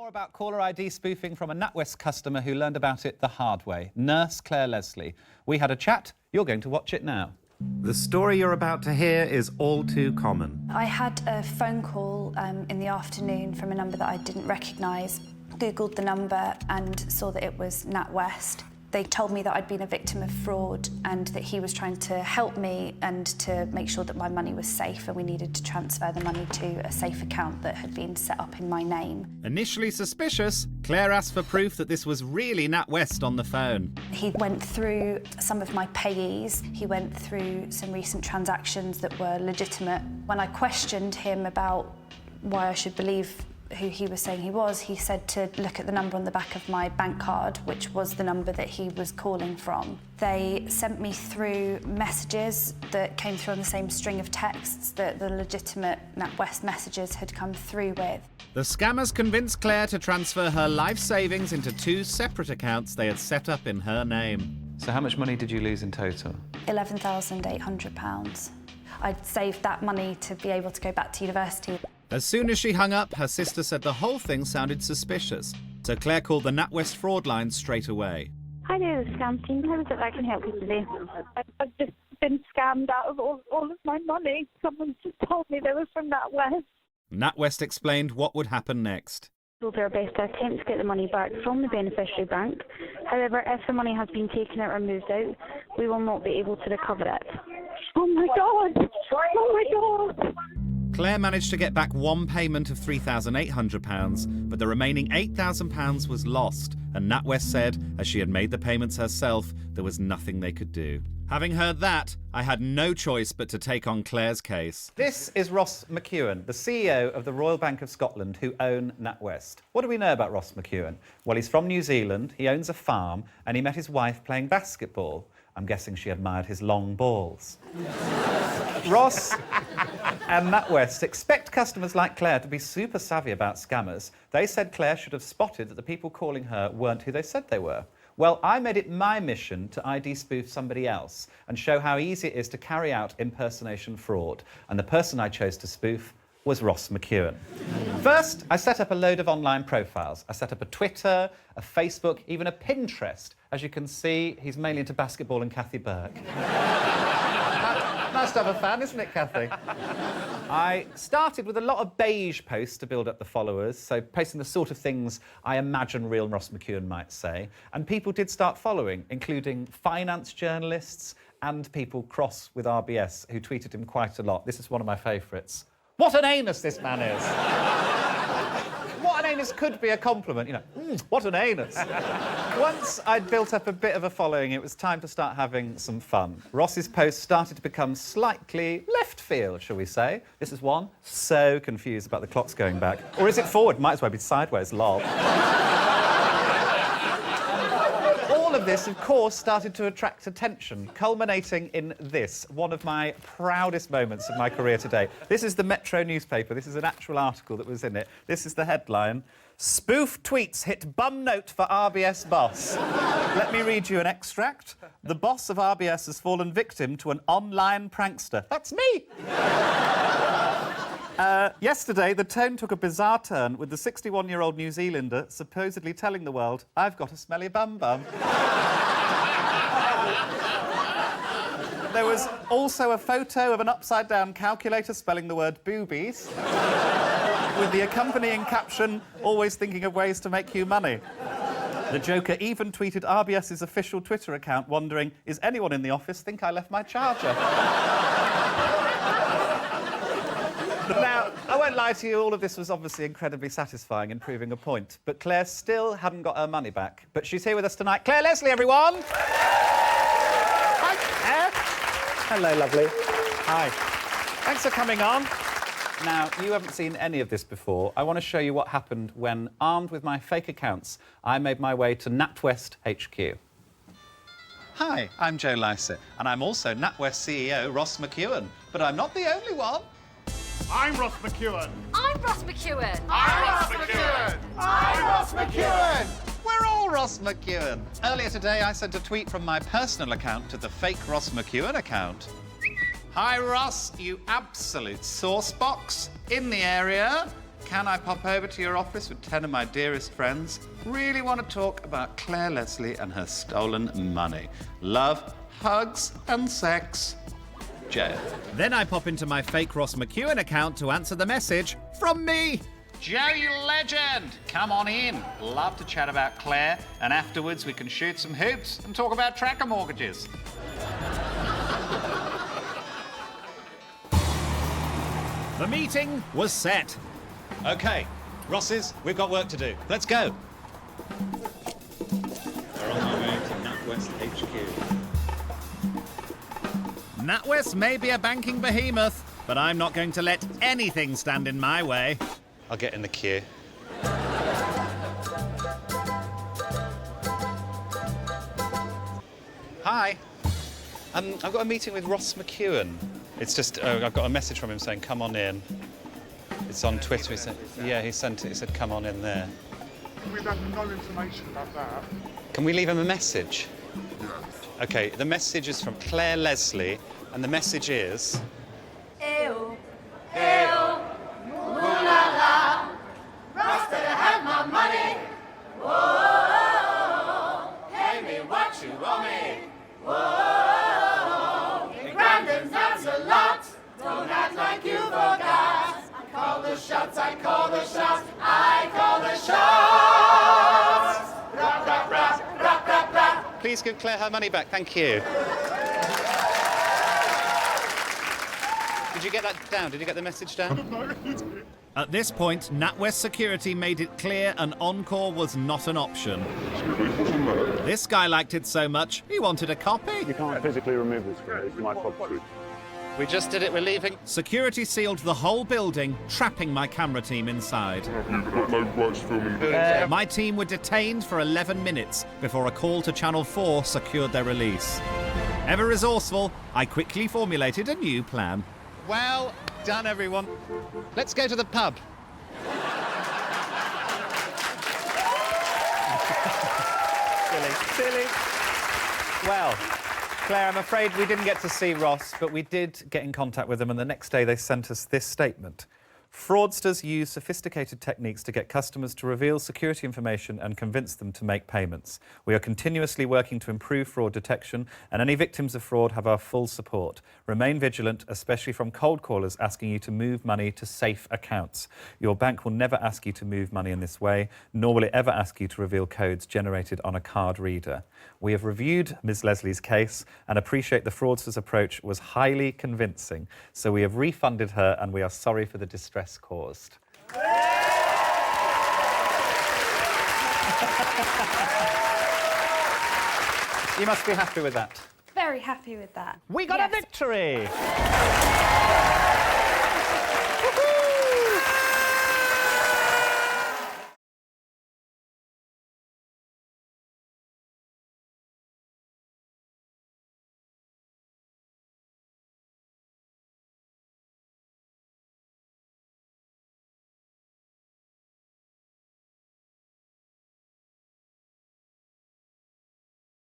More about caller ID spoofing from a NatWest customer who learned about it the hard way. Nurse Claire Leslie. We had a chat. You're going to watch it now. The story you're about to hear is all too common. I had a phone call in the afternoon from a number that I didn't recognise. Googled the number and saw that it was NatWest. They told me that I'd been a victim of fraud and that he was trying to help me and to make sure that my money was safe, and we needed to transfer the money to a safe account that had been set up in my name. Initially suspicious, Claire asked for proof that this was really NatWest on the phone. He went through some of my payees. He went through some recent transactions that were legitimate. When I questioned him about why I should believe who he was saying he was, he said to look at the number on the back of my bank card, which was the number that he was calling from. They sent me through messages that came through on the same string of texts that the legitimate NatWest messages had come through with. The scammers convinced Claire to transfer her life savings into two separate accounts they had set up in her name. So how much money did you lose in total? £11,800. I'd saved that money to be able to go back to university. As soon as she hung up, her sister said the whole thing sounded suspicious. So Claire called the NatWest fraud line straight away. Hi there, the scam team. How is it I can help you today? I've just been scammed out of all of my money. Someone just told me they were from NatWest. NatWest explained what would happen next. We'll do our best to attempt to get the money back from the beneficiary bank. However, if the money has been taken out or moved out, we will not be able to recover it. Oh my God! Oh my God! Claire managed to get back one payment of £3,800, but the remaining £8,000 was lost, and NatWest said, as she had made the payments herself, there was nothing they could do. Having heard that, I had no choice but to take on Claire's case. This is Ross McEwan, the CEO of the Royal Bank of Scotland, who own NatWest. What do we know about Ross McEwan? Well, he's from New Zealand, he owns a farm, and he met his wife playing basketball. I'm guessing she admired his long balls. Ross and NatWest expect customers like Claire to be super savvy about scammers. They said Claire should have spotted that the people calling her weren't who they said they were. Well, I made it my mission to ID spoof somebody else and show how easy it is to carry out impersonation fraud. And the person I chose to spoof was Ross McEwan. First, I set up a load of online profiles. I set up a Twitter, a Facebook, even a Pinterest. As you can see, he's mainly into basketball and Kathy Burke. Nice to have a fan, isn't it, Kathy? I started with a lot of beige posts to build up the followers, so posting the sort of things I imagine real Ross McEwan might say. And people did start following, including finance journalists and people cross with RBS, who tweeted him quite a lot. This is one of my favourites. What an anus this man is! What an anus could be a compliment, you know. What an anus! Once I'd built up a bit of a following, it was time to start having some fun. Ross's posts started to become slightly left field, shall we say. This is one. So confused about the clocks going back. Or is it forward? Might as well be sideways, lol. All of this, of course, started to attract attention, culminating in this, one of my proudest moments of my career today. This is the Metro newspaper. This is an actual article that was in it. This is the headline. Spoof tweets hit bum note for RBS boss. Let me read you an extract. The boss of RBS has fallen victim to an online prankster. That's me! Yesterday, the tone took a bizarre turn with the 61-year-old New Zealander supposedly telling the world, I've got a smelly bum-bum. There was also a photo of an upside-down calculator spelling the word boobies, with the accompanying caption, always thinking of ways to make you money. The Joker even tweeted RBS's official Twitter account, wondering, is anyone in the office think I left my charger? Now, I won't lie to you, all of this was obviously incredibly satisfying in proving a point, but Claire still hadn't got her money back. But she's here with us tonight. Claire Leslie, everyone! Hi, Claire. Hello, lovely. Hi. Thanks for coming on. Now, you haven't seen any of this before. I want to show you what happened when, armed with my fake accounts, I made my way to NatWest HQ. Hi, I'm Joe Lycett, and I'm also NatWest CEO Ross McEwan. But I'm not the only one. I'm Ross McEwan. I'm Ross McEwan. I'm Ross McEwan. I'm Ross McEwan. We're all Ross McEwan. Earlier today, I sent a tweet from my personal account to the fake Ross McEwan account. Hi, Ross, you absolute sauce box. In the area. can I pop over to your office with 10 of my dearest friends? Really want to talk about Claire Leslie and her stolen money. Love, hugs, and sex. Jail. Then I pop into my fake Ross McEwan account to answer the message from me. Joe, you legend! Come on in. Love to chat about Claire, and afterwards we can shoot some hoops and talk about tracker mortgages. The meeting was set. OK, Rosses, we've got work to do. Let's go. We're on our way to NatWest HQ. NatWest may be a banking behemoth, but I'm not going to let anything stand in my way. I'll get in the queue. Hi. I've got a meeting with Ross McEwan. It's just, I've got a message from him saying, come on in. It's on Twitter. He said, yeah, he sent it. He said, come on in there. We've had no information about that. Can we leave him a message? Yeah. OK, the message is from Claire Leslie, and the message is... Ew, ew, ooh la la, Ross better have my money. Whoa, pay me what you owe me. Whoa, $1,000 that's a lot. Don't act like you forgot. I call the shots, I call the shots, I call the shots. Rap, rap, rap, rap, rap, rap. Please give Claire her money back, thank you. Did you get that down? Did you get the message down? At this point, NatWest Security made it clear an encore was not an option. This guy liked it so much, he wanted a copy. You can't physically remove this from it. It's my property. We just did it, we're leaving. Security sealed the whole building, trapping my camera team inside. You've got no rights filming. My team were detained for 11 minutes before a call to Channel 4 secured their release. Ever resourceful, I quickly formulated a new plan. Well done, everyone. Let's go to the pub. Silly. Well, Claire, I'm afraid we didn't get to see Ross, but we did get in contact with them, and the next day they sent us this statement. Fraudsters use sophisticated techniques to get customers to reveal security information and convince them to make payments. We are continuously working to improve fraud detection, and any victims of fraud have our full support. Remain vigilant, especially from cold callers asking you to move money to safe accounts. Your bank will never ask you to move money in this way, nor will it ever ask you to reveal codes generated on a card reader. We have reviewed Ms. Leslie's case and appreciate the fraudster's approach was highly convincing, so we have refunded her and we are sorry for the distress caused. You must be happy with that. Very happy with that. We got a Yes. victory!